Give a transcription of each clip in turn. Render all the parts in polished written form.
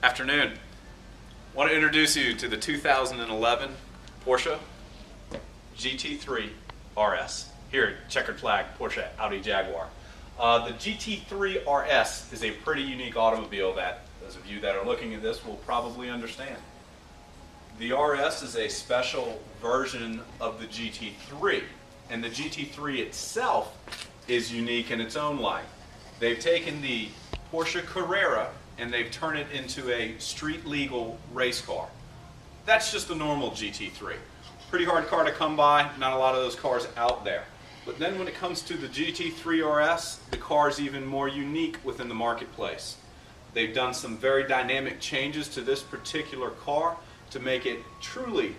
Afternoon. I want to introduce you to the 2011 Porsche GT3RS here at Checkered Flag Porsche Audi Jaguar. The GT3RS is a pretty unique automobile that those of you that are looking at this will probably understand. The RS is a special version of the GT3, and the GT3 itself is unique in its own light. They've taken the Porsche Carrera and they've turned it into a street legal race car. That's just the normal GT3. Pretty hard car to come by, not a lot of those cars out there. But then when it comes to the GT3RS, the car is even more unique within the marketplace. They've done some very dynamic changes to this particular car to make it truly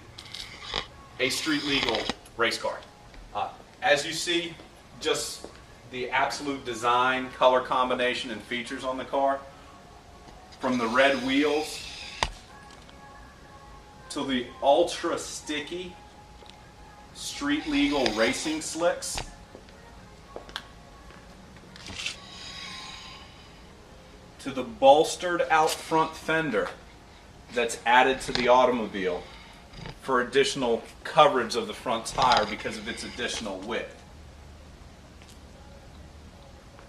a street legal race car. As you see, just the absolute design, color combination, and features on the car, from the red wheels to the ultra sticky street legal racing slicks, to the bolstered out front fender that's added to the automobile for additional coverage of the front tire because of its additional width.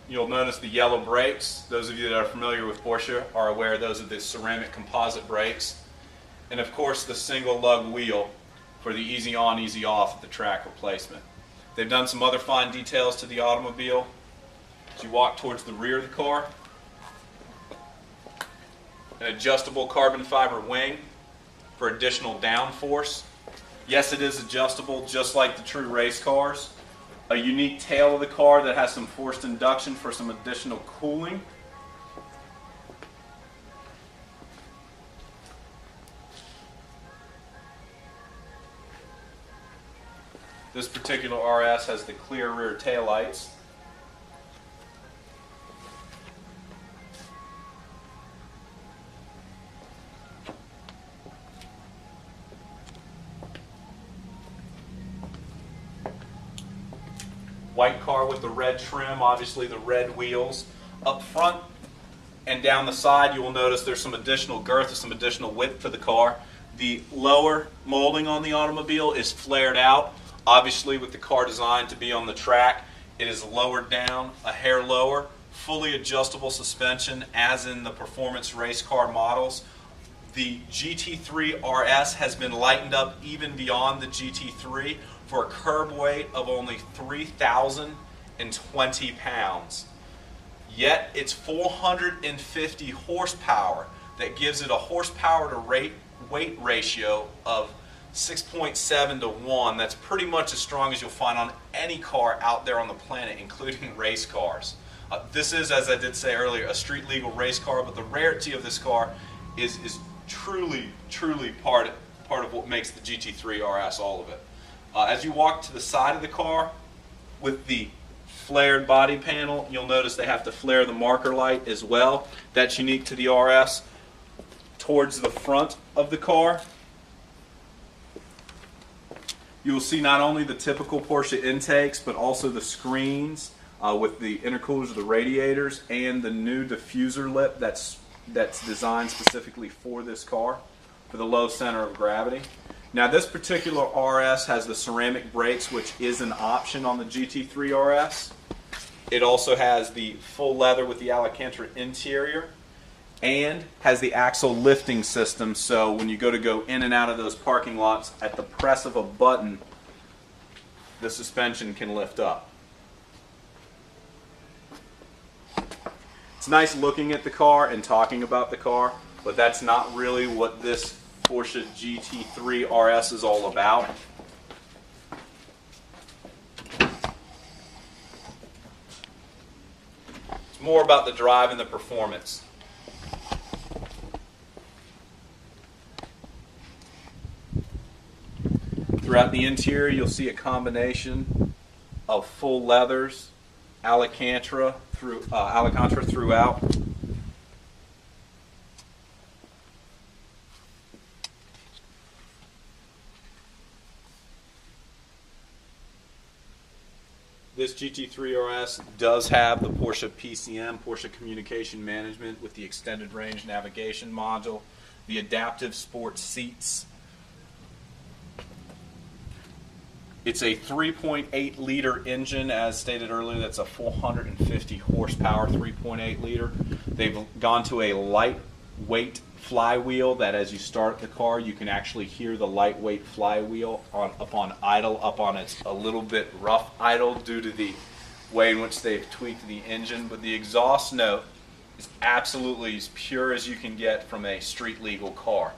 You'll notice the yellow brakes. Those of you that are familiar with Porsche are aware those are the ceramic composite brakes. And of course the single lug wheel for the easy on, easy off at the track replacement. They've done some other fine details to the automobile. As you walk towards the rear of the car, an adjustable carbon fiber wing for additional downforce. Yes, it is adjustable just like the true race cars. A unique tail of the car that has some forced induction for some additional cooling. This particular RS has the clear rear taillights. White car with the red trim, obviously the red wheels. Up front and down the side you will notice there's some additional girth, some additional width to the car. The lower molding on the automobile is flared out. Obviously with the car designed to be on the track, it is lowered down, a hair lower, fully adjustable suspension as in the performance race car models. The GT3RS has been lightened up even beyond the GT3 for a curb weight of only 3,020 pounds. Yet it's 450 horsepower that gives it a horsepower to weight ratio of 6.7 to 1. That's pretty much as strong as you'll find on any car out there on the planet, including race cars. This is, as I did say earlier, a street legal race car, but the rarity of this car is truly part of what makes the GT3RS all of it. As you walk to the side of the car with the flared body panel, you'll notice they have to flare the marker light as well. That's unique to the RS. Towards the front of the car, you will see not only the typical Porsche intakes, but also the screens with the intercoolers of the radiators and the new diffuser lip that's designed specifically for this car, for the low center of gravity. Now this particular RS has the ceramic brakes, which is an option on the GT3RS. It also has the full leather with the Alcantara interior and has the axle lifting system, so when you go in and out of those parking lots, at the press of a button, the suspension can lift up. It's nice looking at the car and talking about the car, but that's not really what this Porsche GT3RS is all about. It's more about the drive and the performance. Throughout the interior you'll see a combination of full leathers, Alcantara throughout. This GT3RS does have the Porsche PCM, Porsche Communication Management, with the extended range navigation module, the adaptive sports seats. It's a 3.8 liter engine, as stated earlier. That's a 450 horsepower 3.8 liter. They've gone to a lightweight flywheel that as you start the car, you can actually hear the lightweight flywheel upon idle, up on its a little bit rough idle due to the way in which they've tweaked the engine. But the exhaust note is absolutely as pure as you can get from a street legal car.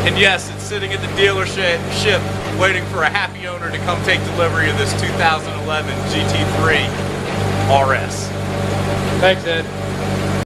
And yes, it's sitting at the dealership waiting for a happy owner to come take delivery of this 2011 GT3 RS. Thanks, Ed.